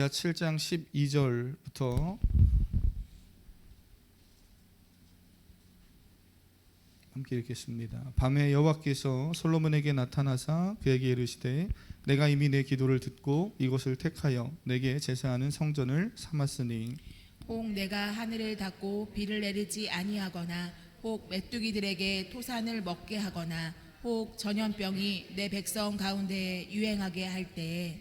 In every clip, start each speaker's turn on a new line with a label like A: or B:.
A: 7장 12절부터 함께 읽겠습니다. 밤에 여호와께서 솔로몬에게 나타나사 그에게 이르시되 내가 이미 내 기도를 듣고 이곳을 택하여 내게 제사하는 성전을 삼았으니
B: 혹 내가 하늘을 닫고 비를 내리지 아니하거나 혹 메뚜기들에게 토산을 먹게 하거나 혹 전염병이 내 백성 가운데에 유행하게 할 때에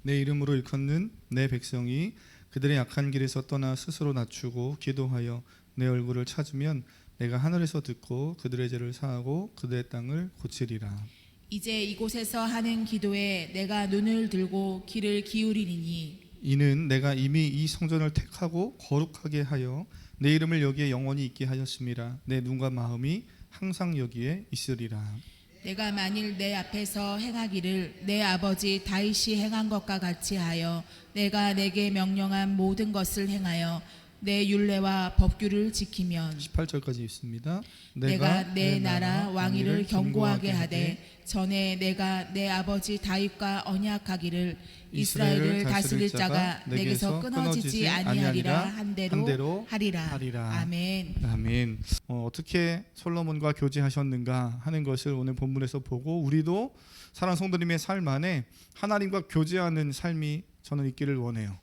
A: 내 이름으로 일컫는 내 백성이 그들의 약한 길에서 떠나 스스로 낮추고 기도하여 내 얼굴을 찾으면 내가 하늘에서 듣고 그들의 죄를 사하고 그들의 땅을 고치리라.
B: 이제 이곳에서 하는 기도에 내가 눈을 들고 귀를 기울이리니
A: 이는 내가 이미 이 성전을 택하고 거룩하게 하여 내 이름을 여기에 영원히 있게 하였음이라. 내 눈과 마음이 항상 여기에 있으리라.
B: 내가 만일 내 앞에서 행하기를 내 아버지 다윗이 행한 것과 같이 하여 내가 내게 명령한 모든 것을 행하여 내 율례와 법규를 지키면
A: 18절까지 있습니다.
B: 내가 내 나라 왕위를 견고하게 하되 전에 내가 내 아버지 다윗과 언약하기를 이스라엘을 다스릴 자가 내게서 끊어지지 아니하리라 한대로 하리라. 아멘.
A: 아멘. 어떻게 솔로몬과 교제하셨는가 하는 것을 오늘 본문에서 보고 우리도 사랑하는 성도님의 삶 안에 하나님과 교제하는 삶이 저는 있기를 원해요.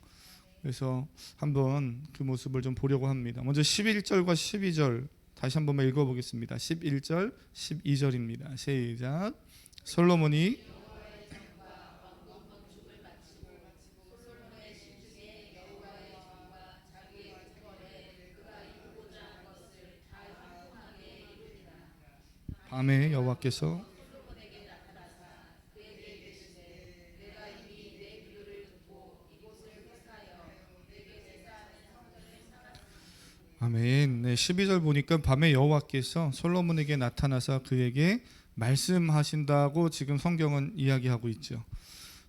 A: 그래서 한번 그 모습을 좀 보려고 합니다. 먼저 11절과 12절 다시 한 번만 읽어보겠습니다. 11절, 12절입니다. 시작. 솔로몬이 밤에 여호와께서 아멘. 네, 12절 보니까 밤에 여호와께서 솔로몬에게 나타나서 그에게 말씀하신다고 지금 성경은 이야기하고 있죠.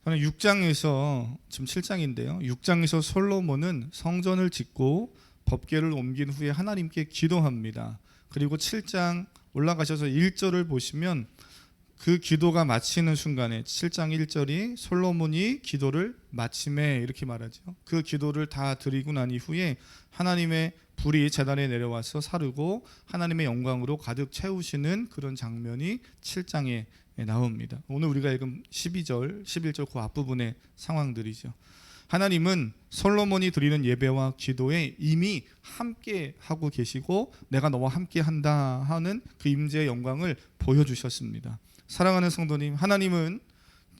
A: 저는 6장에서 지금 7장인데요. 6장에서 솔로몬은 성전을 짓고 법궤를 옮긴 후에 하나님께 기도합니다. 그리고 7장 올라가셔서 1절을 보시면 그 기도가 마치는 순간에 7장 1절이 솔로몬이 기도를 마침에 이렇게 말하죠. 그 기도를 다 드리고 난 이후에 하나님의 불이 제단에 내려와서 사르고 하나님의 영광으로 가득 채우시는 그런 장면이 7장에 나옵니다. 오늘 우리가 읽은 12절, 11절 그 앞부분의 상황들이죠. 하나님은 솔로몬이 드리는 예배와 기도에 이미 함께 하고 계시고 내가 너와 함께 한다 하는 그 임재의 영광을 보여주셨습니다. 사랑하는 성도님, 하나님은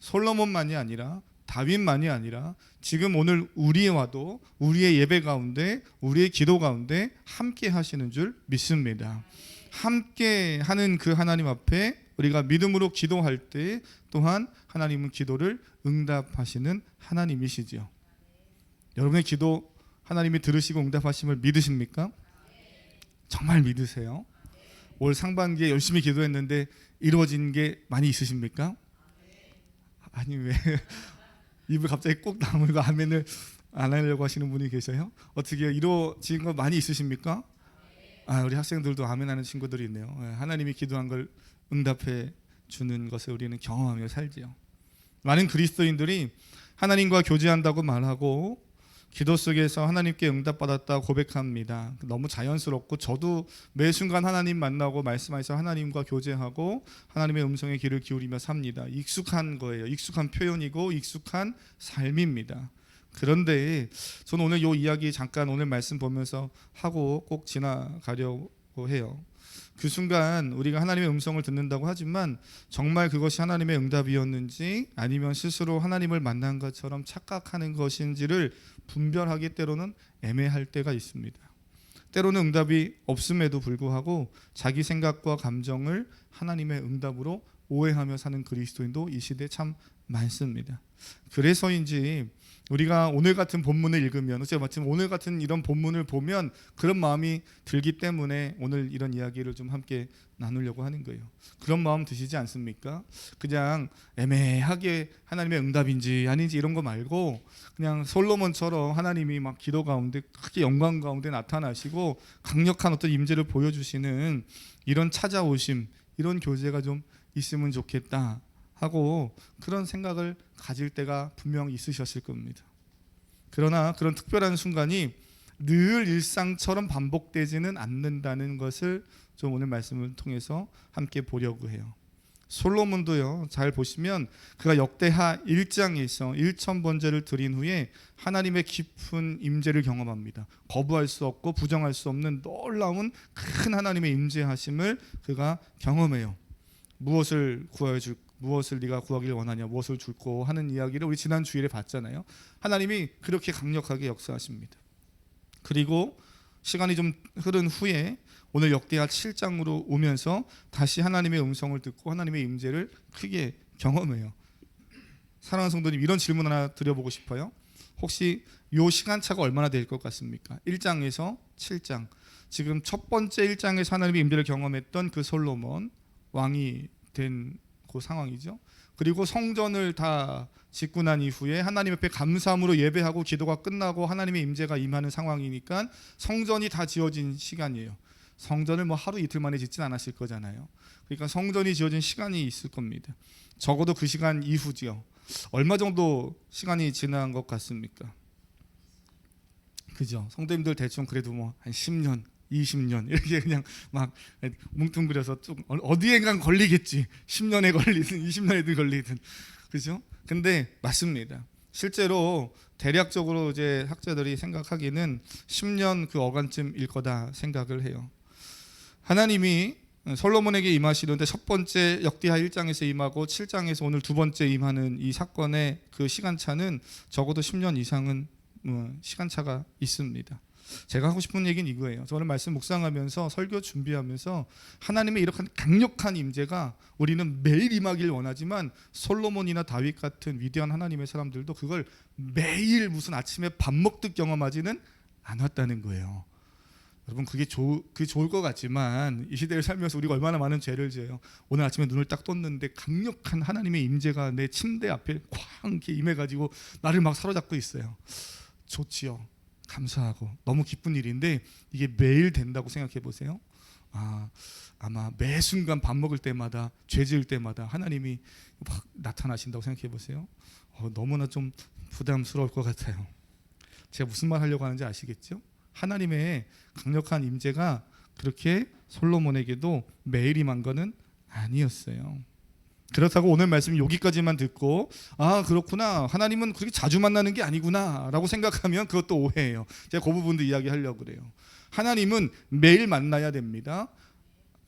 A: 솔로몬만이 아니라 다윗만이 아니라 지금 오늘 우리와도 우리의 예배 가운데 우리의 기도 가운데 함께 하시는 줄 믿습니다. 함께 하는 그 하나님 앞에 우리가 믿음으로 기도할 때 또한 하나님은 기도를 응답하시는 하나님이시죠. 여러분의 기도 하나님이 들으시고 응답하심을 믿으십니까? 정말 믿으세요? 올 상반기에 열심히 기도했는데 이루어진 게 많이 있으십니까? 아니 왜 입을 갑자기 꼭 다물고 아멘을 안 하려고 하시는 분이 계세요? 어떻게 이루어진 거 많이 있으십니까? 우리 학생들도 아멘 하는 친구들이 있네요. 하나님이 기도한 걸 응답해 주는 것을 우리는 경험하며 살지요. 많은 그리스도인들이 하나님과 교제한다고 말하고 기도 속에서 하나님께 응답받았다 고백합니다. 너무 자연스럽고 저도 매 순간 하나님 만나고 말씀하셔서 하나님과 교제하고 하나님의 음성에 귀를 기울이며 삽니다. 익숙한 거예요. 익숙한 표현이고 익숙한 삶입니다. 그런데 저는 오늘 이 이야기 잠깐 오늘 말씀 보면서 하고 꼭 지나가려고 해요. 그 순간 우리가 하나님의 음성을 듣는다고 하지만 정말 그것이 하나님의 응답이었는지 아니면 스스로 하나님을 만난 것처럼 착각하는 것인지를 분별하기 때로는 애매할 때가 있습니다. 때로는 응답이 없음에도 불구하고 자기 생각과 감정을 하나님의 응답으로 오해하며 사는 그리스도인도 이 시대에 참 많습니다. 그래서인지 우리가 오늘 같은 본문을 읽으면 마침 오늘 같은 이런 본문을 보면 그런 마음이 들기 때문에 오늘 이런 이야기를 좀 함께 나누려고 하는 거예요. 그런 마음 드시지 않습니까? 그냥 애매하게 하나님의 응답인지 아닌지 이런 거 말고 그냥 솔로몬처럼 하나님이 막 기도 가운데 크게 영광 가운데 나타나시고 강력한 어떤 임재를 보여주시는 이런 찾아오심, 이런 교제가 좀 있으면 좋겠다 하고 그런 생각을 가질 때가 분명 있으셨을 겁니다. 그러나 그런 특별한 순간이 늘 일상처럼 반복되지는 않는다는 것을 좀 오늘 말씀을 통해서 함께 보려고 해요. 솔로몬도요, 잘 보시면 그가 역대하 1장에서 1,000번제를 드린 후에 하나님의 깊은 임재를 경험합니다. 거부할 수 없고 부정할 수 없는 놀라운 큰 하나님의 임재하심을 그가 경험해요. 무엇을 네가 구하기를 원하냐, 무엇을 줄고 하는 이야기를 우리 지난 주일에 봤잖아요. 하나님이 그렇게 강력하게 역사하십니다. 그리고 시간이 좀 흐른 후에 오늘 역대하 7장으로 오면서 다시 하나님의 음성을 듣고 하나님의 임재를 크게 경험해요. 사랑하는 성도님, 이런 질문 하나 드려보고 싶어요. 혹시 이 시간차가 얼마나 될 것 같습니까? 1장에서 7장, 지금 첫 번째 1장에서 하나님의 임재를 경험했던 그 솔로몬 왕이 된 그 상황이죠. 그리고 성전을 다 짓고 난 이후에 하나님 앞에 감사함으로 예배하고 기도가 끝나고 하나님의 임재가 임하는 상황이니까 성전이 다 지어진 시간이에요. 성전을 뭐 하루 이틀 만에 짓진 않았을 거잖아요. 그러니까 성전이 지어진 시간이 있을 겁니다. 적어도 그 시간 이후지요. 얼마 정도 시간이 지난 것 같습니까? 그죠? 성도님들 대충 그래도 뭐 한 10년, 20년 이렇게 그냥 막 뭉뚱그려서 쭉 어디에간 걸리겠지. 10년에 걸리든 20년에든 걸리든, 그죠? 근데 맞습니다. 실제로 대략적으로 이제 학자들이 생각하기는 10년 그 어간쯤일 거다 생각을 해요. 하나님이 솔로몬에게 임하시는데 첫 번째 역대하 1장에서 임하고 7장에서 오늘 두 번째 임하는 이 사건의 그 시간차는 적어도 10년 이상은 시간차가 있습니다. 제가 하고 싶은 얘기는 이거예요. 저는 말씀 묵상하면서 설교 준비하면서 하나님의 이렇게 강력한 임재가 우리는 매일 임하길 원하지만 솔로몬이나 다윗 같은 위대한 하나님의 사람들도 그걸 매일 무슨 아침에 밥 먹듯 경험하지는 않았다는 거예요. 여러분, 그게 좋을 것 같지만 이 시대를 살면서 우리가 얼마나 많은 죄를 지어요. 오늘 아침에 눈을 딱 떴는데 강력한 하나님의 임재가 내 침대 앞에 쾅 이렇게 임해가지고 나를 막 사로잡고 있어요. 좋지요. 감사하고 너무 기쁜 일인데 이게 매일 된다고 생각해 보세요. 아마 매 순간 밥 먹을 때마다 죄 지을 때마다 하나님이 막 나타나신다고 생각해 보세요. 너무나 좀 부담스러울 것 같아요. 제가 무슨 말 하려고 하는지 아시겠죠? 하나님의 강력한 임재가 그렇게 솔로몬에게도 매일 임한 거는 아니었어요. 그렇다고 오늘 말씀 여기까지만 듣고 그렇구나, 하나님은 그렇게 자주 만나는 게 아니구나 라고 생각하면 그것도 오해예요. 제가 그 부분도 이야기하려고 그래요. 하나님은 매일 만나야 됩니다.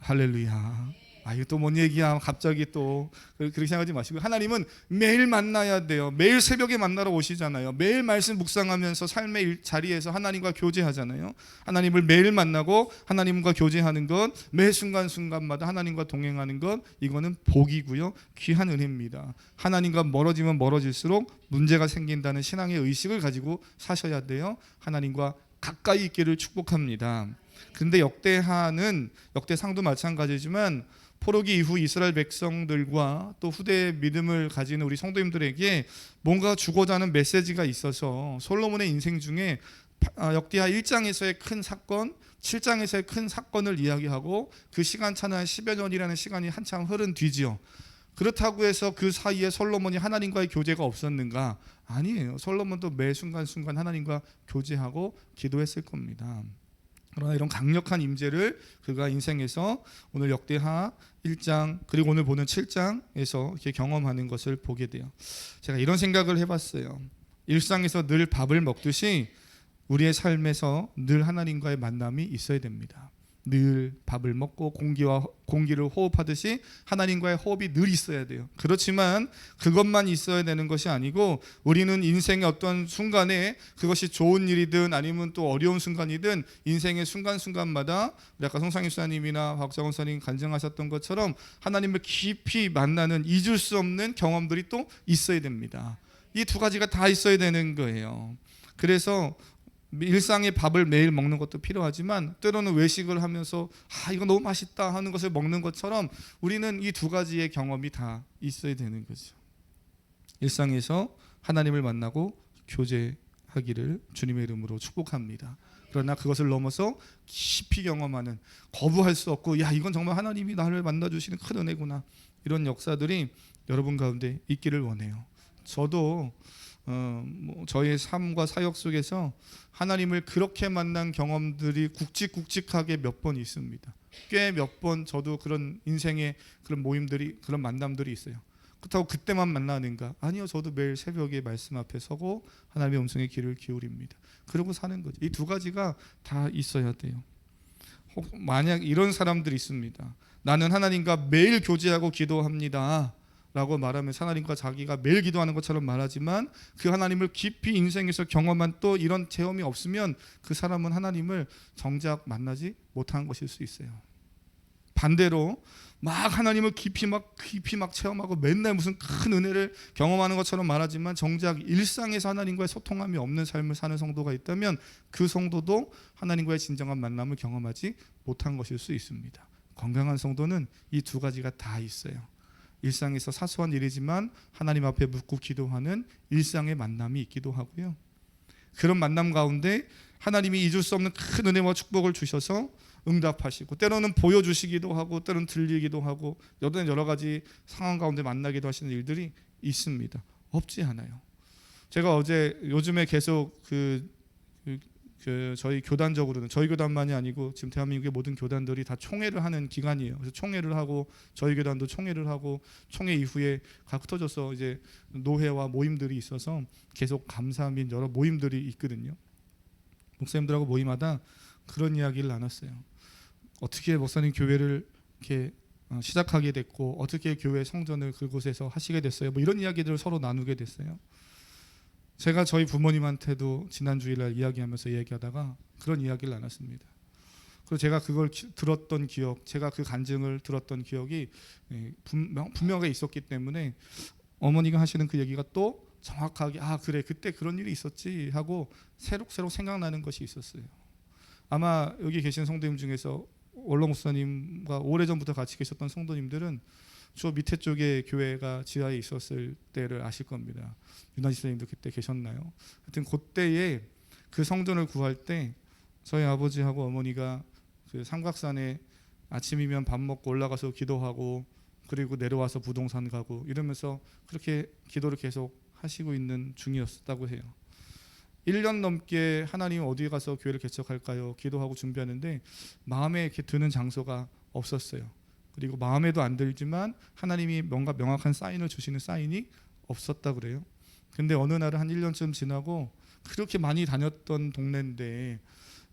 A: 할렐루야. 이거 또 뭔 얘기야 갑자기 또. 그렇게 생각하지 마시고 하나님은 매일 만나야 돼요. 매일 새벽에 만나러 오시잖아요. 매일 말씀 묵상하면서 삶의 자리에서 하나님과 교제하잖아요. 하나님을 매일 만나고 하나님과 교제하는 것, 매 순간순간마다 하나님과 동행하는 것, 이거는 복이고요, 귀한 은혜입니다. 하나님과 멀어지면 멀어질수록 문제가 생긴다는 신앙의 의식을 가지고 사셔야 돼요. 하나님과 가까이 있기를 축복합니다. 근데 역대상도 마찬가지지만 포로기 이후 이스라엘 백성들과 또 후대의 믿음을 가지는 우리 성도님들에게 뭔가 주고자 하는 메시지가 있어서 솔로몬의 인생 중에 역대하 1장에서의 큰 사건, 7장에서의 큰 사건을 이야기하고 그 시간차는 10여 년이라는 시간이 한참 흐른 뒤지요. 그렇다고 해서 그 사이에 솔로몬이 하나님과의 교제가 없었는가? 아니에요. 솔로몬도 매 순간순간 하나님과 교제하고 기도했을 겁니다. 그러나 이런 강력한 임재를 그가 인생에서 오늘 역대하 1장 그리고 오늘 보는 7장에서 이렇게 경험하는 것을 보게 돼요. 제가 이런 생각을 해봤어요. 일상에서 늘 밥을 먹듯이 우리의 삶에서 늘 하나님과의 만남이 있어야 됩니다. 늘 밥을 먹고 공기를 호흡하듯이 하나님과의 호흡이 늘 있어야 돼요. 그렇지만 그것만 있어야 되는 것이 아니고 우리는 인생의 어떤 순간에 그것이 좋은 일이든 아니면 또 어려운 순간이든 인생의 순간순간마다 아까 송상희 수사님이나 박정원 선생님이 간증하셨던 것처럼 하나님을 깊이 만나는 잊을 수 없는 경험들이 또 있어야 됩니다. 이 두 가지가 다 있어야 되는 거예요. 그래서 일상의 밥을 매일 먹는 것도 필요하지만 때로는 외식을 하면서 이거 너무 맛있다 하는 것을 먹는 것처럼 우리는 이 두 가지의 경험이 다 있어야 되는 거죠. 일상에서 하나님을 만나고 교제하기를 주님의 이름으로 축복합니다. 그러나 그것을 넘어서 깊이 경험하는, 거부할 수 없고 이건 정말 하나님이 나를 만나주시는 큰 은혜구나, 이런 역사들이 여러분 가운데 있기를 원해요. 저도 뭐 저의 삶과 사역 속에서 하나님을 그렇게 만난 경험들이 굵직굵직하게 몇 번 있습니다. 꽤 몇 번 저도 그런 인생의 그런 모임들이 그런 만남들이 있어요. 그렇다고 그때만 만나는가? 아니요, 저도 매일 새벽에 말씀 앞에 서고 하나님의 음성에 귀를 기울입니다. 그러고 사는 거죠. 이 두 가지가 다 있어야 돼요. 만약 이런 사람들이 있습니다. 나는 하나님과 매일 교제하고 기도합니다 라고 말하면 하나님과 자기가 매일 기도하는 것처럼 말하지만 그 하나님을 깊이 인생에서 경험한 또 이런 체험이 없으면 그 사람은 하나님을 정작 만나지 못한 것일 수 있어요. 반대로 막 하나님을 깊이 막 체험하고 맨날 무슨 큰 은혜를 경험하는 것처럼 말하지만 정작 일상에서 하나님과의 소통함이 없는 삶을 사는 성도가 있다면 그 성도도 하나님과의 진정한 만남을 경험하지 못한 것일 수 있습니다. 건강한 성도는 이 두 가지가 다 있어요. 일상에서 사소한 일이지만 하나님 앞에 묻고 기도하는 일상의 만남이 있기도 하고요. 그런 만남 가운데 하나님이 잊을 수 없는 큰 은혜와 축복을 주셔서 응답하시고 때로는 보여주시기도 하고 때로는 들리기도 하고 여러 가지 상황 가운데 만나기도 하시는 일들이 있습니다. 없지 않아요. 제가 요즘에 계속 저희 교단적으로는 저희 교단만이 아니고 지금 대한민국의 모든 교단들이 다 총회를 하는 기간이에요. 그래서 총회를 하고 저희 교단도 총회를 하고 총회 이후에 각 흩어져서 이제 노회와 모임들이 있어서 계속 감사 및 여러 모임들이 있거든요. 목사님들하고 모임마다 그런 이야기를 나눴어요. 어떻게 목사님 교회를 이렇게 시작하게 됐고 어떻게 교회 성전을 그곳에서 하시게 됐어요. 뭐 이런 이야기들을 서로 나누게 됐어요. 제가 저희 부모님한테도 지난 주일날 이야기하면서 얘기하다가 그런 이야기를 나눴습니다. 그리고 제가 그걸 들었던 기억, 제가 그 간증을 들었던 기억이 분명하게 있었기 때문에 어머니가 하시는 그 얘기가 또 정확하게 그래 그때 그런 일이 있었지 하고 새록새록 생각나는 것이 있었어요. 아마 여기 계신 성도님 중에서 원로 목사님과 오래전부터 같이 계셨던 성도님들은 저 밑에 쪽에 교회가 지하에 있었을 때를 아실 겁니다. 윤아 집사님도 그때 계셨나요? 하여튼 그때에 그 성전을 구할 때 저희 아버지하고 어머니가 그 삼각산에 아침이면 밥 먹고 올라가서 기도하고 그리고 내려와서 부동산 가고 이러면서 그렇게 기도를 계속 하시고 있는 중이었다고 해요. 1년 넘게 하나님 어디에 가서 교회를 개척할까요? 기도하고 준비하는데 마음에 이렇게 드는 장소가 없었어요. 그리고 마음에도 안 들지만 하나님이 뭔가 명확한 사인을 주시는 사인이 없었다 그래요. 근데 어느 날은 한 1년쯤 지나고 그렇게 많이 다녔던 동네인데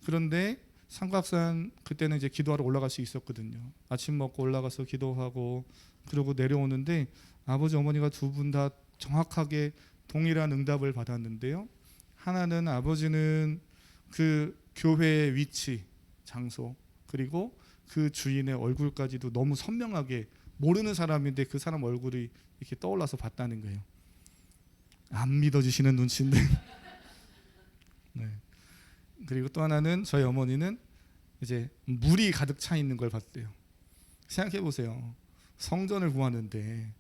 A: 그런데 삼각산 그때는 이제 기도하러 올라갈 수 있었거든요. 아침 먹고 올라가서 기도하고 그러고 내려오는데 아버지 어머니가 두 분 다 정확하게 동일한 응답을 받았는데요. 하나는 아버지는 그 교회의 위치, 장소 그리고 그 주인의 얼굴까지도 너무 선명하게 모르는 사람인데 그 사람 얼굴이 이렇게 떠올라서 봤다는 거예요. 안 믿어지시는 눈치인데. 네. 그리고 또 하나는 저희 어머니는 이제 물이 가득 차 있는 걸 봤대요. 생각해 보세요. 성전을 구하는데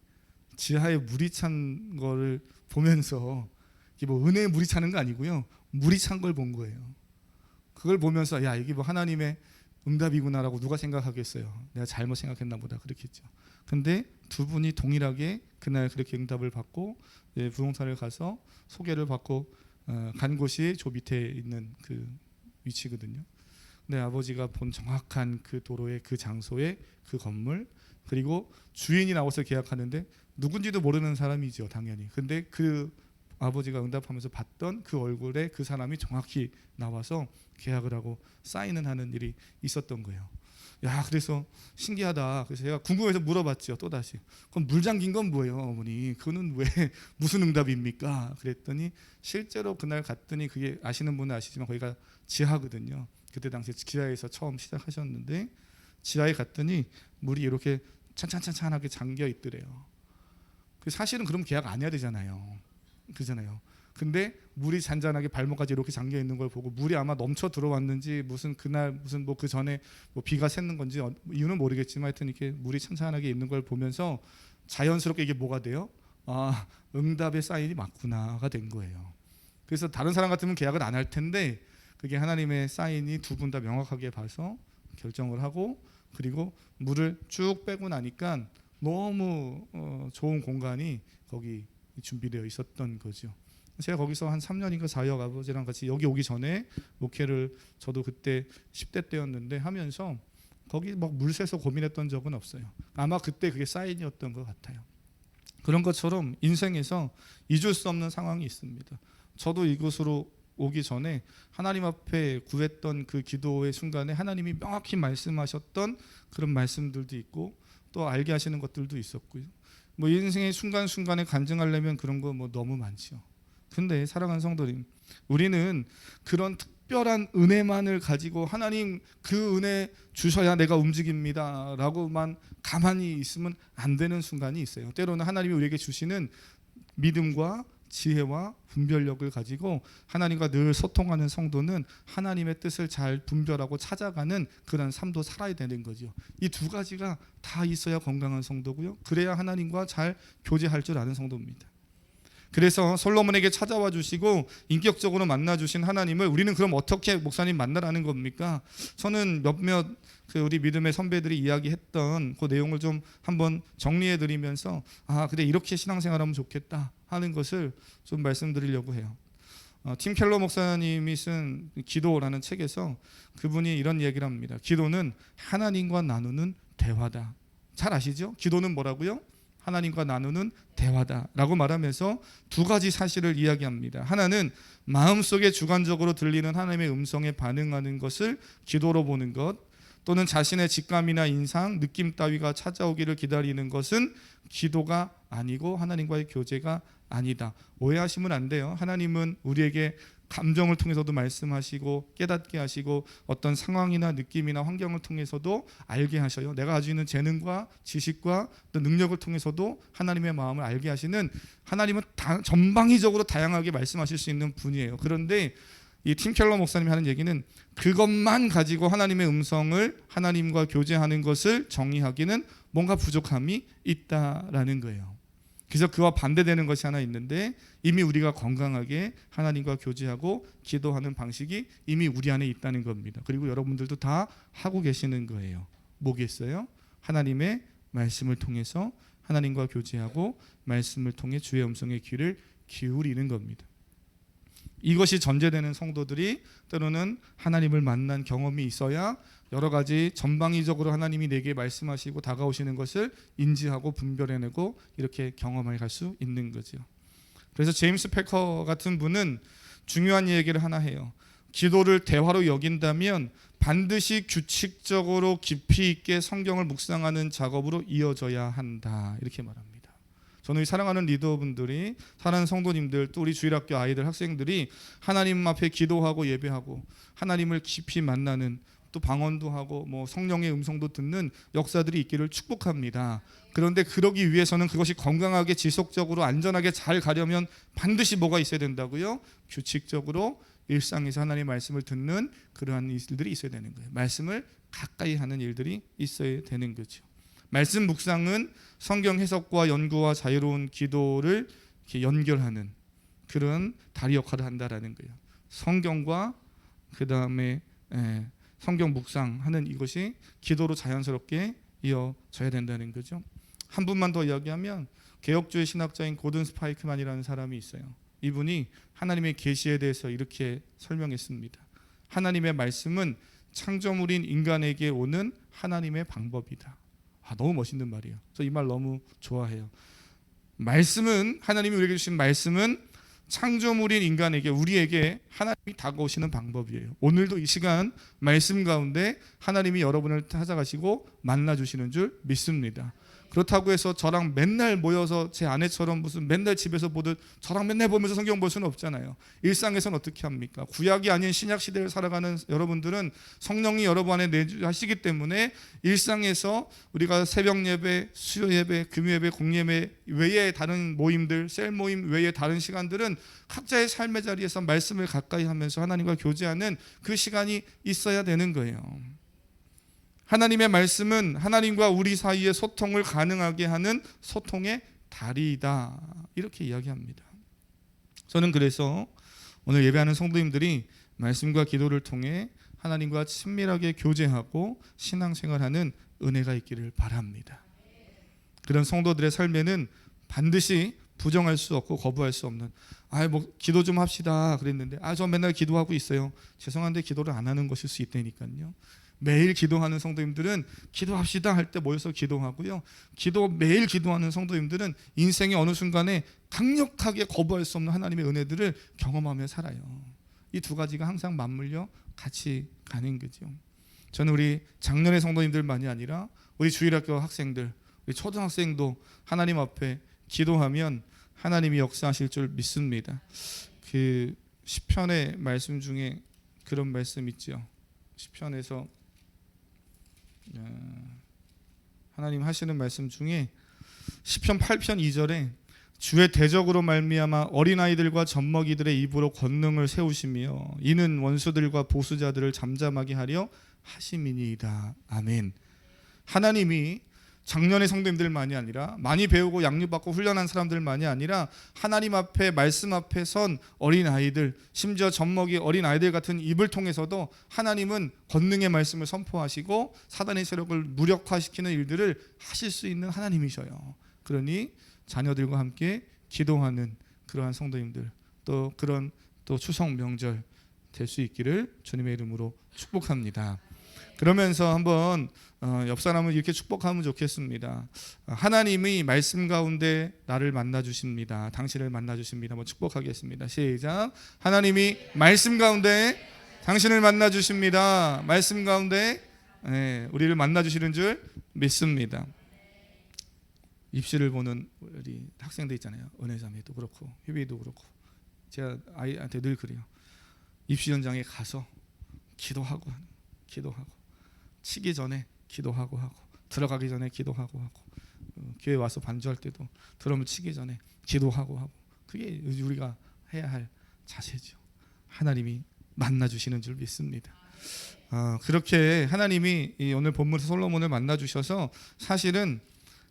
A: 지하에 물이 찬 거를 보면서 이게 뭐 은혜의 물이 차는 거 아니고요. 물이 찬 걸 본 거예요. 그걸 보면서 야 이게 뭐 하나님의 응답이구나라고 누가 생각하겠어요. 내가 잘못 생각했나 보다 그렇겠죠. 근데 두 분이 동일하게 그날 그렇게 응답을 받고 부동산을 가서 소개를 받고 간 곳이 저 밑에 있는 그 위치거든요. 근데 아버지가 본 정확한 그 도로의 그 장소에 그 건물 그리고 주인이 나와서 계약하는데 누군지도 모르는 사람이죠 당연히. 근데 그 아버지가 응답하면서 봤던 그 얼굴에 그 사람이 정확히 나와서 계약을 하고 사인을 하는 일이 있었던 거예요. 야 그래서 신기하다. 그래서 제가 궁금해서 물어봤죠. 또다시 그럼 물 잠긴 건 뭐예요 어머니? 그거는 왜 무슨 응답입니까? 그랬더니 실제로 그날 갔더니 그게 아시는 분은 아시지만 거기가 지하거든요. 그때 당시 지하에서 처음 시작하셨는데 지하에 갔더니 물이 이렇게 찬찬찬찬하게 잠겨 있더래요. 사실은 그럼 계약 안 해야 되잖아요. 그잖아요. 근데 물이 잔잔하게 발목까지 이렇게 잠겨 있는 걸 보고 물이 아마 넘쳐 들어왔는지 무슨 그날 무슨 뭐 그 전에 뭐 비가 샜는 건지 이유는 모르겠지만 하여튼 이렇게 물이 찬찬하게 있는 걸 보면서 자연스럽게 이게 뭐가 돼요? 응답의 사인이 맞구나가 된 거예요. 그래서 다른 사람 같으면 계약을 안 할 텐데 그게 하나님의 사인이 두 분 다 명확하게 봐서 결정을 하고 그리고 물을 쭉 빼고 나니까 너무 좋은 공간이 거기 준비되어 있었던 거죠. 제가 거기서 한 3년인가 4역 아버지랑 같이 여기 오기 전에 목회를 저도 그때 10대 때였는데 하면서 거기 막 물 새서 고민했던 적은 없어요. 아마 그때 그게 사인이었던 것 같아요. 그런 것처럼 인생에서 잊을 수 없는 상황이 있습니다. 저도 이곳으로 오기 전에 하나님 앞에 구했던 그 기도의 순간에 하나님이 명확히 말씀하셨던 그런 말씀들도 있고 또 알게 하시는 것들도 있었고요. 뭐 인생의 순간순간에 간증하려면 그런 거 뭐 너무 많죠. 근데 사랑하는 성도님, 우리는 그런 특별한 은혜만을 가지고 하나님 그 은혜 주셔야 내가 움직입니다 라고만 가만히 있으면 안 되는 순간이 있어요. 때로는 하나님이 우리에게 주시는 믿음과 지혜와 분별력을 가지고 하나님과 늘 소통하는 성도는 하나님의 뜻을 잘 분별하고 찾아가는 그런 삶도 살아야 되는 거죠. 이 두 가지가 다 있어야 건강한 성도고요. 그래야 하나님과 잘 교제할 줄 아는 성도입니다. 그래서 솔로몬에게 찾아와 주시고 인격적으로 만나 주신 하나님을 우리는 그럼 어떻게 목사님 만나라는 겁니까? 저는 몇몇 우리 믿음의 선배들이 이야기했던 그 내용을 좀 한번 정리해 드리면서 그래 이렇게 신앙생활하면 좋겠다 하는 것을 좀 말씀드리려고 해요. 팀 켈러 목사님이 쓴 기도라는 책에서 그분이 이런 얘기를 합니다. 기도는 하나님과 나누는 대화다. 잘 아시죠? 기도는 뭐라고요? 하나님과 나누는 대화다라고 말하면서 두 가지 사실을 이야기합니다. 하나는 마음속에 주관적으로 들리는 하나님의 음성에 반응하는 것을 기도로 보는 것, 또는 자신의 직감이나 인상, 느낌 따위가 찾아오기를 기다리는 것은 기도가 아니고 하나님과의 교제가 아니다. 오해하시면 안 돼요. 하나님은 우리에게 감정을 통해서도 말씀하시고 깨닫게 하시고 어떤 상황이나 느낌이나 환경을 통해서도 알게 하셔요. 내가 가지고 있는 재능과 지식과 또 능력을 통해서도 하나님의 마음을 알게 하시는, 하나님은 전방위적으로 다양하게 말씀하실 수 있는 분이에요. 그런데 이 팀 켈러 목사님이 하는 얘기는 그것만 가지고 하나님의 음성을 하나님과 교제하는 것을 정의하기는 뭔가 부족함이 있다라는 거예요. 그래서 그와 반대되는 것이 하나 있는데 이미 우리가 건강하게 하나님과 교제하고 기도하는 방식이 이미 우리 안에 있다는 겁니다. 그리고 여러분들도 다 하고 계시는 거예요. 뭐겠어요? 하나님의 말씀을 통해서 하나님과 교제하고 말씀을 통해 주의 음성의 귀를 기울이는 겁니다. 이것이 전제되는 성도들이 때로는 하나님을 만난 경험이 있어야 여러 가지 전방위적으로 하나님이 내게 말씀하시고 다가오시는 것을 인지하고 분별해내고 이렇게 경험해 갈 수 있는 거죠. 그래서 제임스 패커 같은 분은 중요한 얘기를 하나 해요. 기도를 대화로 여긴다면 반드시 규칙적으로 깊이 있게 성경을 묵상하는 작업으로 이어져야 한다, 이렇게 말합니다. 저는 사랑하는 리더분들이, 사랑하는 성도님들, 또 우리 주일학교 아이들, 학생들이 하나님 앞에 기도하고 예배하고 하나님을 깊이 만나는, 또 방언도 하고 뭐 성령의 음성도 듣는 역사들이 있기를 축복합니다. 그런데 그러기 위해서는 그것이 건강하게 지속적으로 안전하게 잘 가려면 반드시 뭐가 있어야 된다고요? 규칙적으로 일상에서 하나님의 말씀을 듣는 그러한 일들이 있어야 되는 거예요. 말씀을 가까이 하는 일들이 있어야 되는 거죠. 말씀 묵상은 성경 해석과 연구와 자유로운 기도를 이렇게 연결하는 그런 다리 역할을 한다라는 거예요. 성경과 그 다음에 성경 묵상하는 이것이 기도로 자연스럽게 이어져야 된다는 거죠. 한 분만 더 이야기하면 개혁주의 신학자인 고든 스파이크만이라는 사람이 있어요. 이분이 하나님의 계시에 대해서 이렇게 설명했습니다. 하나님의 말씀은 창조물인 인간에게 오는 하나님의 방법이다. 너무 멋있는 말이에요. 저 이 말 너무 좋아해요. 말씀은, 하나님이 우리에게 주신 말씀은 창조물인 인간에게, 우리에게 하나님이 다가오시는 방법이에요. 오늘도 이 시간 말씀 가운데 하나님이 여러분을 찾아가시고 만나주시는 줄 믿습니다. 그렇다고 해서 저랑 맨날 모여서 제 아내처럼 무슨 맨날 집에서 보듯 저랑 맨날 보면서 성경 볼 수는 없잖아요. 일상에서는 어떻게 합니까? 구약이 아닌 신약 시대를 살아가는 여러분들은 성령이 여러분 안에 내주시기 때문에 일상에서 우리가 새벽 예배, 수요 예배, 금요 예배, 공예배 외에 다른 모임들, 셀 모임 외에 다른 시간들은 각자의 삶의 자리에서 말씀을 가까이 하면서 하나님과 교제하는 그 시간이 있어야 되는 거예요. 하나님의 말씀은 하나님과 우리 사이의 소통을 가능하게 하는 소통의 다리이다, 이렇게 이야기합니다. 저는 그래서 오늘 예배하는 성도님들이 말씀과 기도를 통해 하나님과 친밀하게 교제하고 신앙생활하는 은혜가 있기를 바랍니다. 그런 성도들의 삶에는 반드시 부정할 수 없고 거부할 수 없는, 뭐 기도 좀 합시다 그랬는데 저 맨날 기도하고 있어요. 죄송한데 기도를 안 하는 것일 수 있다니까요. 매일 기도하는 성도님들은 기도합시다 할 때 모여서 기도하고요. 매일 기도하는 성도님들은 인생의 어느 순간에 강력하게 거부할 수 없는 하나님의 은혜들을 경험하며 살아요. 이 두 가지가 항상 맞물려 같이 가는 거죠. 저는 우리 작년의 성도님들만이 아니라 우리 주일학교 학생들, 우리 초등학생도 하나님 앞에 기도하면 하나님이 역사하실 줄 믿습니다. 그 시편의 말씀 중에 그런 말씀 있죠. 시편에서 하나님 하시는 말씀 중에 시편 8편 2절에 주의 대적으로 말미암아 어린아이들과 젖먹이들의 입으로 권능을 세우시며 이는 원수들과 보수자들을 잠잠하게 하려 하심이니이다. 아멘. 하나님이 작년의 성도님들만이 아니라 많이 배우고 양육받고 훈련한 사람들만이 아니라 하나님 앞에 말씀 앞에 선 어린아이들, 심지어 젖먹이 어린아이들 같은 입을 통해서도 하나님은 권능의 말씀을 선포하시고 사단의 세력을 무력화시키는 일들을 하실 수 있는 하나님이셔요. 그러니 자녀들과 함께 기도하는 그러한 성도님들, 또 그런 또 추석 명절 될 수 있기를 주님의 이름으로 축복합니다. 그러면서 한번 옆 사람을 이렇게 축복하면 좋겠습니다. 하나님이 말씀 가운데 나를 만나 주십니다. 당신을 만나 주십니다. 한번 축복하겠습니다. 시작. 하나님이 말씀 가운데 당신을 만나 주십니다. 말씀 가운데 우리를 만나 주시는 줄 믿습니다. 입시를 보는 우리 학생들 있잖아요. 은혜자매도 그렇고 휴비도 그렇고 제가 아이한테 늘 그래요. 입시 현장에 가서 기도하고 치기 전에 기도하고 들어가기 전에 기도하고 교회 와서 반주할 때도 드럼을 치기 전에 기도하고 그게 우리가 해야 할 자세죠. 하나님이 만나 주시는 줄 믿습니다. 그렇게 하나님이 오늘 본문에서 솔로몬을 만나 주셔서 사실은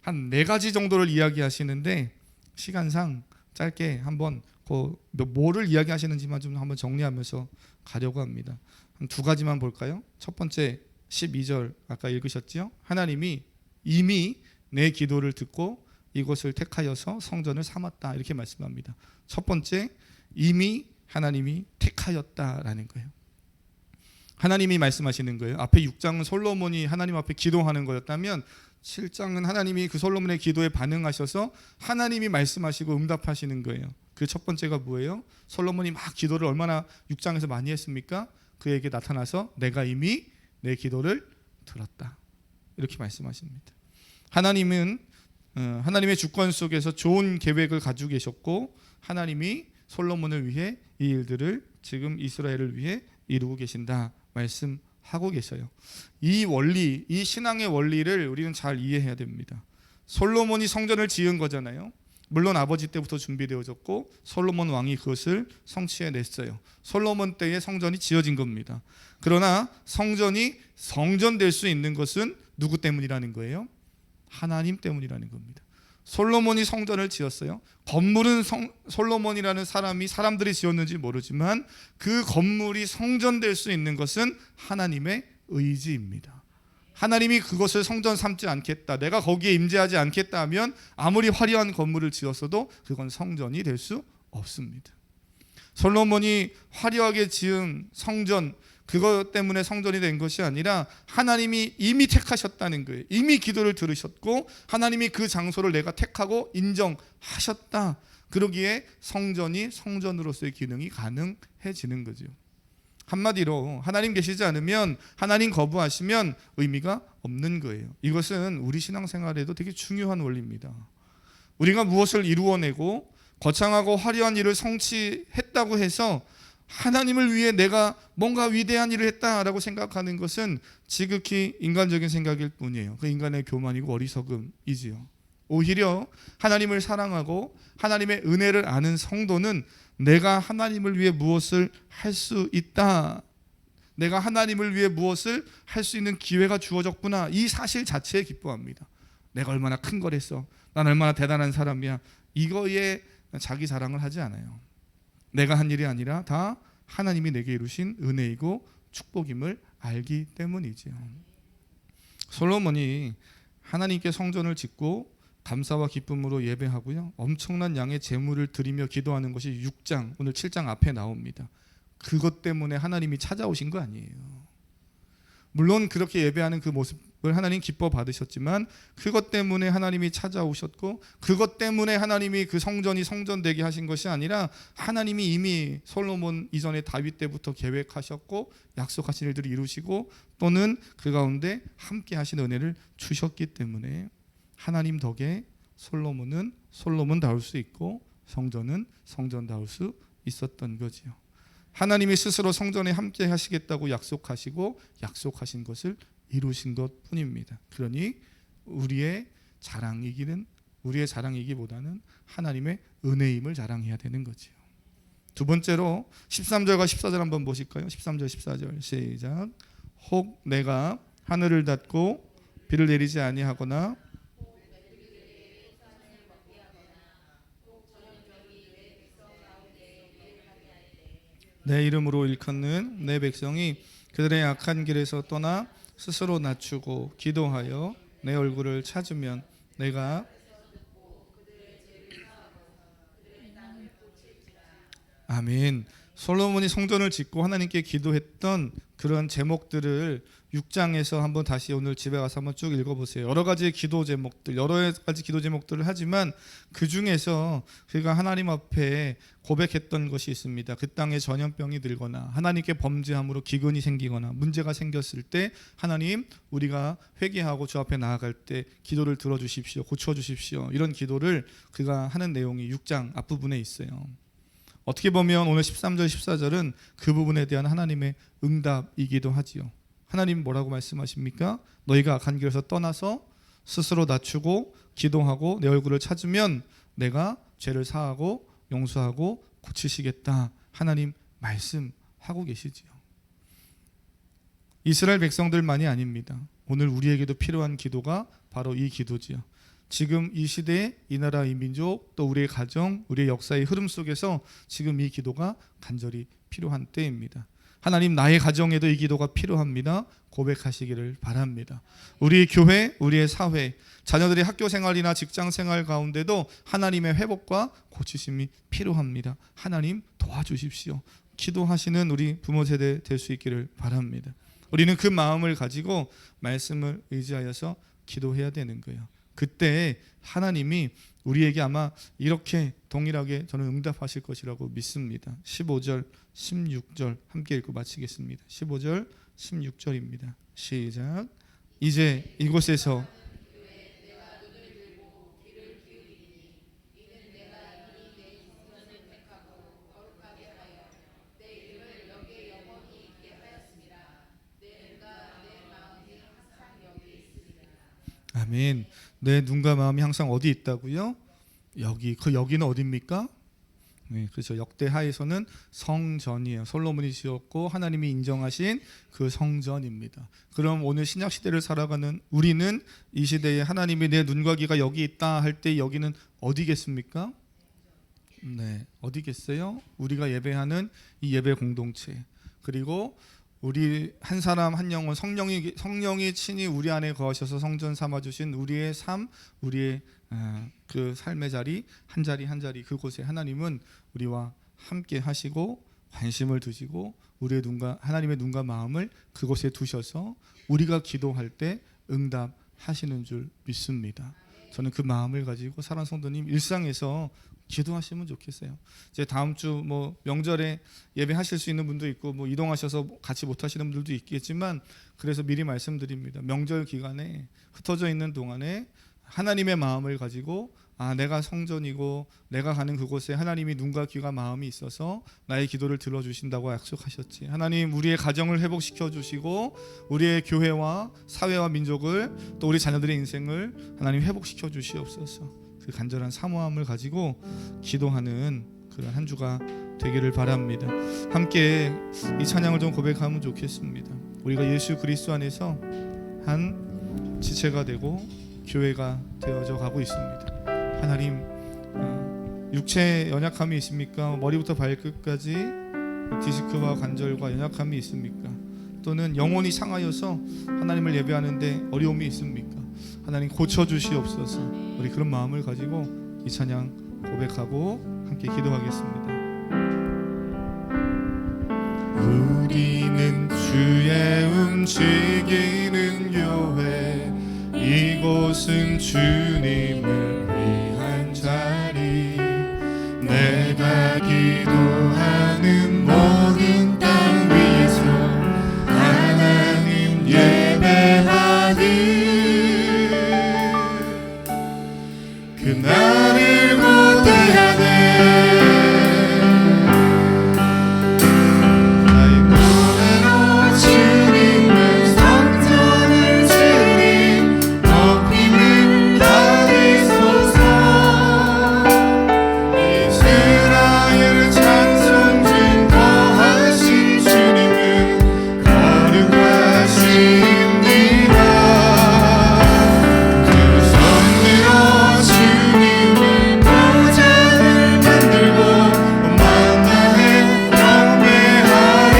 A: 한 4가지 정도를 이야기하시는데 시간상 짧게 한번 뭐를 이야기하시는지만 좀 한번 정리하면서 가려고 합니다. 한 2가지만 볼까요? 첫 번째 12절 아까 읽으셨죠? 하나님이 이미 내 기도를 듣고 이곳을 택하여서 성전을 삼았다 이렇게 말씀합니다. 첫 번째, 이미 하나님이 택하였다라는 거예요. 하나님이 말씀하시는 거예요. 앞에 6장은 솔로몬이 하나님 앞에 기도하는 거였다면 7장은 하나님이 그 솔로몬의 기도에 반응하셔서 하나님이 말씀하시고 응답하시는 거예요. 그 첫 번째가 뭐예요? 솔로몬이 막 기도를 얼마나 6장에서 많이 했습니까? 그에게 나타나서 내가 이미 내 기도를 들었다 이렇게 말씀하십니다. 하나님은 하나님의 주권 속에서 좋은 계획을 가지고 계셨고 하나님이 솔로몬을 위해 이 일들을 지금 이스라엘을 위해 이루고 계신다 말씀하고 계셔요. 이 원리, 이 신앙의 원리를 우리는 잘 이해해야 됩니다. 솔로몬이 성전을 지은 거잖아요. 물론 아버지 때부터 준비되어졌고 솔로몬 왕이 그것을 성취해냈어요. 솔로몬 때에 성전이 지어진 겁니다. 그러나 성전이 성전될 수 있는 것은 누구 때문이라는 거예요? 하나님 때문이라는 겁니다. 솔로몬이 성전을 지었어요. 건물은 솔로몬이라는 사람들이 지었는지 모르지만 그 건물이 성전될 수 있는 것은 하나님의 의지입니다. 하나님이 그것을 성전 삼지 않겠다, 내가 거기에 임재하지 않겠다 하면 아무리 화려한 건물을 지었어도 그건 성전이 될 수 없습니다. 솔로몬이 화려하게 지은 성전, 그것 때문에 성전이 된 것이 아니라 하나님이 이미 택하셨다는 거예요. 이미 기도를 들으셨고 하나님이 그 장소를 내가 택하고 인정하셨다. 그러기에 성전이 성전으로서의 기능이 가능해지는 거죠. 한마디로 하나님 계시지 않으면, 하나님 거부하시면 의미가 없는 거예요. 이것은 우리 신앙생활에도 되게 중요한 원리입니다. 우리가 무엇을 이루어내고 거창하고 화려한 일을 성취했다고 해서 하나님을 위해 내가 뭔가 위대한 일을 했다라고 생각하는 것은 지극히 인간적인 생각일 뿐이에요. 그 인간의 교만이고 어리석음이지요. 오히려 하나님을 사랑하고 하나님의 은혜를 아는 성도는 내가 하나님을 위해 무엇을 할 수 있다, 내가 하나님을 위해 무엇을 할 수 있는 기회가 주어졌구나, 이 사실 자체에 기뻐합니다. 내가 얼마나 큰 걸 했어, 난 얼마나 대단한 사람이야, 이거에 자기 자랑을 하지 않아요. 내가 한 일이 아니라 다 하나님이 내게 이루신 은혜이고 축복임을 알기 때문이지요. 솔로몬이 하나님께 성전을 짓고 감사와 기쁨으로 예배하고요. 엄청난 양의 제물을 드리며 기도하는 것이 6장, 오늘 7장 앞에 나옵니다. 그것 때문에 하나님이 찾아오신 거 아니에요. 물론 그렇게 예배하는 그 모습을 하나님 기뻐 받으셨지만 그것 때문에 하나님이 찾아오셨고 그것 때문에 하나님이 그 성전이 성전되게 하신 것이 아니라 하나님이 이미 솔로몬 이전에 다윗 때부터 계획하셨고 약속하신 일들을 이루시고 또는 그 가운데 함께 하신 은혜를 주셨기 때문에 하나님 덕에 솔로몬은 솔로몬다울 수 있고 성전은 성전다울 수 있었던 거지요. 하나님이 스스로 성전에 함께 하시겠다고 약속하시고 약속하신 것을 이루신 것뿐입니다. 그러니 우리의 자랑이기보다는 하나님의 은혜임을 자랑해야 되는 거지요. 두 번째로 13절과 14절 한번 보실까요? 13절 14절 시작. 혹 내가 하늘을 닫고 비를 내리지 아니하거나 내 이름으로 일컫는 내 백성이 그들의 악한 길에서 떠나 스스로 낮추고 기도하여 내 얼굴을 찾으면 내가 아멘. 솔로몬이 성전을 짓고 하나님께 기도했던 그런 제목들을 6장에서 한번 다시 오늘 집에 가서 한번 쭉 읽어보세요. 여러 가지 기도 제목들을 하지만 그 중에서 그가 하나님 앞에 고백했던 것이 있습니다. 그 땅에 전염병이 들거나 하나님께 범죄함으로 기근이 생기거나 문제가 생겼을 때 하나님 우리가 회개하고 주 앞에 나아갈 때 기도를 들어주십시오. 고쳐주십시오. 이런 기도를 그가 하는 내용이 6장 앞부분에 있어요. 어떻게 보면 오늘 13절 14절은 그 부분에 대한 하나님의 응답이기도 하지요. 하나님 뭐라고 말씀하십니까? 너희가 악한 길에서 떠나서 스스로 낮추고 기도하고 내 얼굴을 찾으면 내가 죄를 사하고 용서하고 고치시겠다. 하나님 말씀하고 계시지요. 이스라엘 백성들만이 아닙니다. 오늘 우리에게도 필요한 기도가 바로 이 기도지요. 지금 이 시대에 이 나라 이 민족 또 우리의 가정 우리의 역사의 흐름 속에서 지금 이 기도가 간절히 필요한 때입니다. 하나님 나의 가정에도 이 기도가 필요합니다. 고백하시기를 바랍니다. 우리 교회 우리의 사회 자녀들의 학교 생활이나 직장 생활 가운데도 하나님의 회복과 고치심이 필요합니다. 하나님 도와주십시오. 기도하시는 우리 부모 세대 될 수 있기를 바랍니다. 우리는 그 마음을 가지고 말씀을 의지하여서 기도해야 되는 거예요. 그때 하나님이 우리에게 아마 이렇게 동일하게 저는 응답하실 것이라고 믿습니다. 15절 16절 함께 읽고 마치겠습니다. 15절 16절입니다. 시작. 이제 이곳에서 아멘. 내 눈과 마음이 항상 어디 있다고요? 여기. 그 여기는 어디입니까? 네, 그렇죠. 역대하에서는 성전이에요. 솔로몬이 지었고 하나님이 인정하신 그 성전입니다. 그럼 오늘 신약 시대를 살아가는 우리는 이 시대에 하나님이 내 눈과 귀가 여기 있다 할 때 여기는 어디겠습니까? 네, 어디겠어요? 우리가 예배하는 이 예배 공동체. 그리고 우리 한 사람 한 영혼 성령이 친히 우리 안에 거하셔서 성전 삼아 주신 우리의 삶, 우리의 그 삶의 자리 한 자리 그곳에 하나님은 우리와 함께 하시고 관심을 두시고 하나님의 눈과 마음을 그곳에 두셔서 우리가 기도할 때 응답하시는 줄 믿습니다. 저는 그 마음을 가지고 사랑하는 성도님 일상에서 기도하시면 좋겠어요. 이제 다음 주 명절에 예배하실 수 있는 분도 있고 이동하셔서 같이 못 하시는 분들도 있겠지만 그래서 미리 말씀드립니다. 명절 기간에 흩어져 있는 동안에 하나님의 마음을 가지고 내가 성전이고 내가 가는 그곳에 하나님이 눈과 귀가 마음이 있어서 나의 기도를 들어주신다고 약속하셨지. 하나님 우리의 가정을 회복시켜 주시고 우리의 교회와 사회와 민족을 또 우리 자녀들의 인생을 하나님 회복시켜 주시옵소서. 그 간절한 사모함을 가지고 기도하는 그런 한 주가 되기를 바랍니다. 함께 이 찬양을 좀 고백하면 좋겠습니다. 우리가 예수 그리스도 안에서 한 지체가 되고 교회가 되어져 가고 있습니다. 하나님 육체 연약함이 있습니까? 머리부터 발끝까지 디스크와 관절과 연약함이 있습니까? 또는 영혼이 상하여서 하나님을 예배하는데 어려움이 있습니까? 하나님 고쳐주시옵소서. 우리 그런 마음을 가지고 이 찬양 고백하고 함께 기도하겠습니다. 우리는 주의 움직이는 교회, 이곳은 주님을 위한 자리, 내가 기도하는 모든 땅 위에서 하나님 예배하는 그날을 고대하네. 나의 노래로 주님의 성전을 지으리, 높임을 받으소서. 이스라엘 찬송 중 거하신 주님은 거룩하십니다. 두 손 들어 주님의 보좌를 만들고 만나에 경배하리.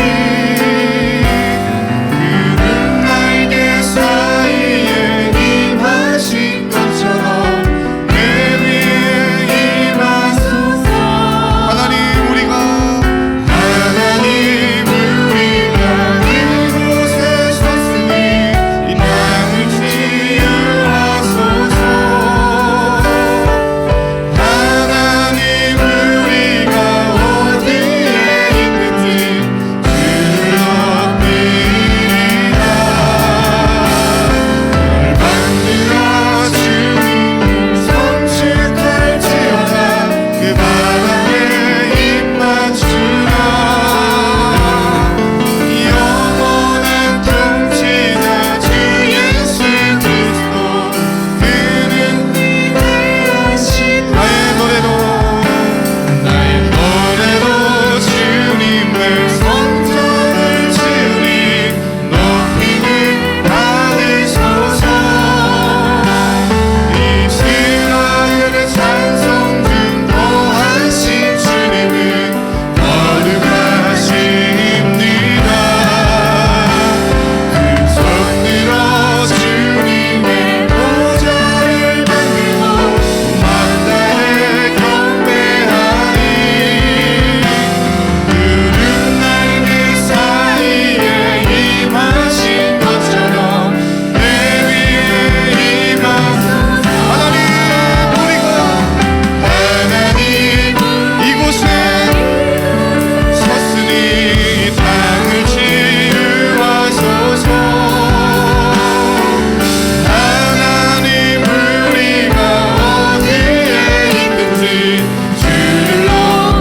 A: 그는 날개 사이에 임하신 것처럼 내 위에 임하소서. 하나님 우리가 이곳에 섰으니 이 땅을 치유하소서. 하나님 우리가 어디에 있는지 주를 높이리라. 열방들아 주님을 송축할지어다. 그 바람에 입맞추라. 영원한 통치자 주 예수 그리스도, 그는 위대하신 나의 노래로 주님을 성전을 지으리, 높임을 받으소서. 이스라엘의 찬송 중 거하신 주님은 거룩하십니다. 그 손 들어 주님의 보좌를 만들고 만다에 경배하리. 그는 날개 사이에 임하신 것처럼 내 위에 임하소서. 하나님 이곳에 섰으니 이 땅을 치유하소서. 하나님 우리가 어디에 있는지 주를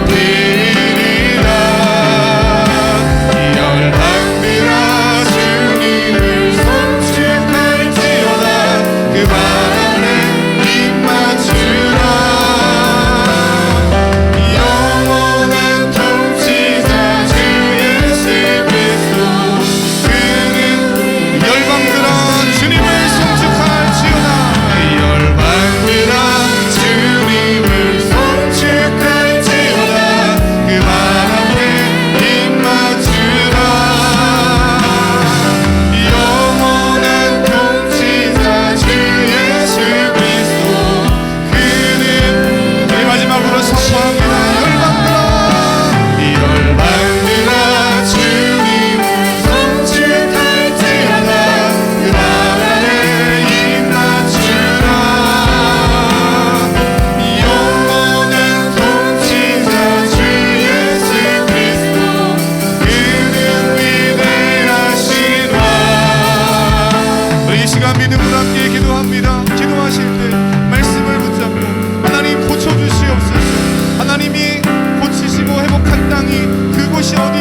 A: 높이리라. 열방들아 주님을 송축할지어다. 그 바람에 입맞추라. 영원한 통치자 주 예수 그리스도, 그는 열방들아 주님을 송축할지어다. 열방들아 주님을 송축할지어다. 그 바람에 입맞추라. 영원한 통치자 주 예수 그리스도, 그는 우리 마지막으로 선포합니다. 열방들아 주님을 송축할지어다. 그 바람에 입맞추라. 영원한 통치자 주 예수 그리스도, 그는 위대하신 왕. 우리 이 시간 믿음으로 함께 기도합니다. 기도하실 때 말씀을 붙잡고 하나님 고쳐주시옵소서. 하나님이 고치시고 회복한 땅이 그곳이 어디